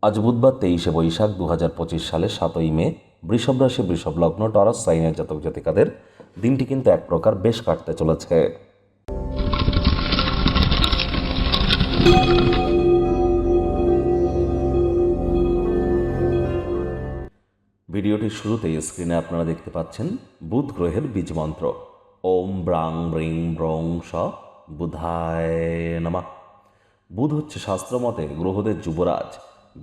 আজ বুধবার 23শে বৈশাখ 2025 সালে 7ই মে বৃষভ রাশি বৃষভ লগ্ন টরাস সাইনের জাতক জাতিকাদের দিনটি কিন্তু এক প্রকার বেশ কাটতে চলেছে। ভিডিওটির শুরুতেই স্ক্রিনে আপনারা দেখতে পাচ্ছেন বুধ গ্রহের বীজ মন্ত্র ওম ব্রাং ব্রিং ব্রং স বুধায় নমঃ। বুধ হচ্ছে শাস্ত্রমতে গ্রহদের যুবরাজ।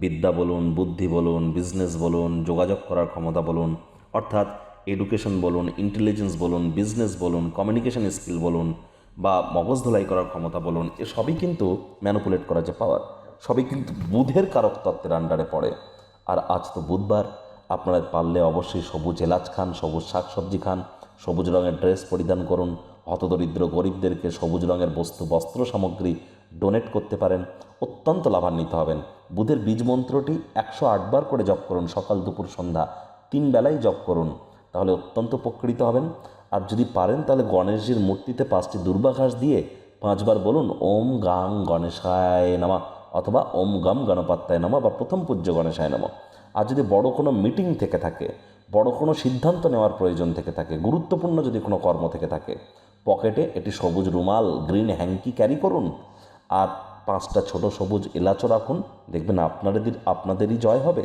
বিদ্যা বলুন, বুদ্ধি বলুন, বিজনেস বলুন, যোগাযোগ করার ক্ষমতা বলুন, অর্থাৎ এডুকেশন বলুন, ইন্টেলিজেন্স বলুন, বিজনেস বলুন, কমিউনিকেশন স্কিল বলুন বা মগজ ধোলাই করার ক্ষমতা বলুন, এসবই কিন্তু ম্যানুপুলেট করার যে পাওয়ার, সবই কিন্তু বুধের কারক তত্ত্বের আন্ডারে পড়ে। আর আজ তো বুধবার, আপনারা পারলে অবশ্যই সবুজ এলাচ খান, সবুজ শাকসবজি খান, সবুজ রঙের ড্রেস পরিধান করুন, হতদরিদ্র গরিবদেরকে সবুজ রঙের বস্ত্র সামগ্রী ডোনেট করতে পারেন, অত্যন্ত লাভান্বিত হবেন। বুধের বীজ মন্ত্রটি 108 বার করে জপ করুন, সকাল দুপুর সন্ধ্যা 3 বেলায় জপ করুন, তাহলে অত্যন্ত উপকৃত হবেন। আর যদি পারেন তাহলে গণেশজির মূর্তিতে 5টি দুর্বা ঘাস দিয়ে 5 বার বলুন ওম গাং গণেশায় নমঃ অথবা ওম গম গণপত্যায় নমঃ বা প্রথম পূজ্য গণেশায় নমঃ। আর যদি বড় কোনো মিটিং থেকে থাকে, বড় কোনো সিদ্ধান্ত নেওয়ার প্রয়োজন থেকে থাকে, গুরুত্বপূর্ণ যদি কোনো কর্ম থেকে থাকে, পকেটে একটি সবুজ রুমাল, গ্রিন হ্যাঙ্কি ক্যারি করুন আর 5টা ছোট সবুজ এলাচও রাখুন, দেখবেন আপনাদেরই জয় হবে।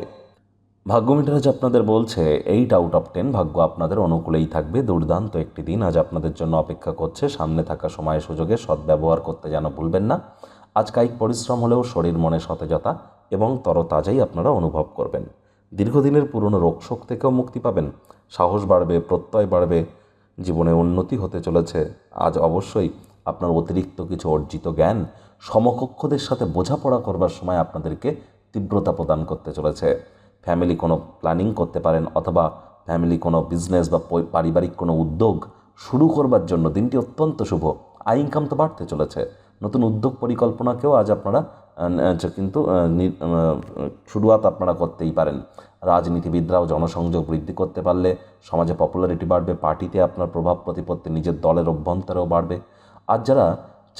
ভাগ্য মিটার আজ আপনাদের বলছে 8 আউট অফ 10 ভাগ্য আপনাদের অনুকূলেই থাকবে। দুর্দান্ত একটি দিন আজ আপনাদের জন্য অপেক্ষা করছে। সামনে থাকা সময় সুযোগে সদ্ব্যবহার করতে যেন ভুলবেন না। আজ কায়িক পরিশ্রম হলেও শরীর মনে সতেজতা এবং তরতাজাই আপনারা অনুভব করবেন। দীর্ঘদিনের পুরনো রোগশোক থেকেও মুক্তি পাবেন, সাহস বাড়বে, প্রত্যয় বাড়বে, জীবনে উন্নতি হতে চলেছে। আজ অবশ্যই আপনার অতিরিক্ত কিছু অর্জিত জ্ঞান সমকক্ষদের সাথে বোঝাপড়া করবার সময় আপনাদেরকে তীব্রতা প্রদান করতে চলেছে। ফ্যামিলি কোনো প্ল্যানিং করতে পারেন অথবা ফ্যামিলি কোনো বিজনেস বা পারিবারিক কোনো উদ্যোগ শুরু করবার জন্য দিনটি অত্যন্ত শুভ। আয় ইনকাম তো বাড়তে চলেছে। নতুন উদ্যোগ পরিকল্পনাকেও আজ আপনারা কিন্তু শুরুয়াত আপনারা করতেই পারেন। রাজনীতিবিদরাও জনসংযোগ বৃদ্ধি করতে পারলে সমাজে পপুলারিটি বাড়বে, পার্টিতে আপনার প্রভাব প্রতিপত্তি নিজের দলের অভ্যন্তরেও বাড়বে। আর যারা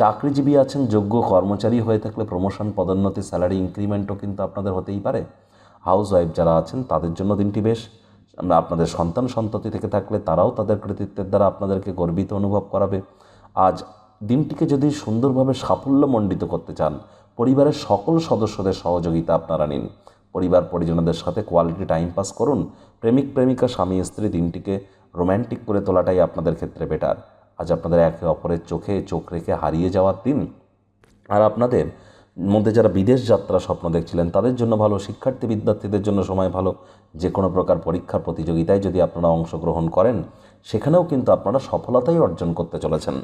চাকরিজীবী আছেন, যোগ্য কর্মচারী হয়ে থাকলে প্রমোশন, পদোন্নতি, স্যালারি ইনক্রিমেন্টও কিন্তু আপনাদের হতেই পারে। হাউস ওয়াইফ যারা আছেন তাদের জন্য দিনটি বেশ। আপনাদের সন্তান সন্ততি থেকে থাকলে তারাও তাদের কৃতিত্বের দ্বারা আপনাদেরকে গর্বিত অনুভব করাবে। আজ দিনটিকে যদি সুন্দরভাবে সাফল্যমণ্ডিত করতে চান, পরিবারের সকল সদস্যদের সহযোগিতা আপনারা নিন। পরিবার পরিজনদের সাথে কোয়ালিটি টাইম পাস করুন। প্রেমিক প্রেমিকা, স্বামী স্ত্রী দিনটিকে রোম্যান্টিক করে তোলাটাই আপনাদের ক্ষেত্রে বেটার। আজ আপনাদের একে অপরের চোখে চোখ রেখে হারিয়ে যাওয়ার দিন। আর আপনাদের মধ্যে যারা বিদেশ যাত্রা স্বপ্ন দেখছিলেন তাদের জন্য ভালো, শিক্ষার্থী বিদ্যার্থীদের জন্য সময় ভালো। যে কোনো প্রকার পরীক্ষার প্রতিযোগিতায় যদি আপনারা অংশগ্রহণ করেন সেখানেও কিন্তু আপনারা সফলতাই অর্জন করতে চলেছেন।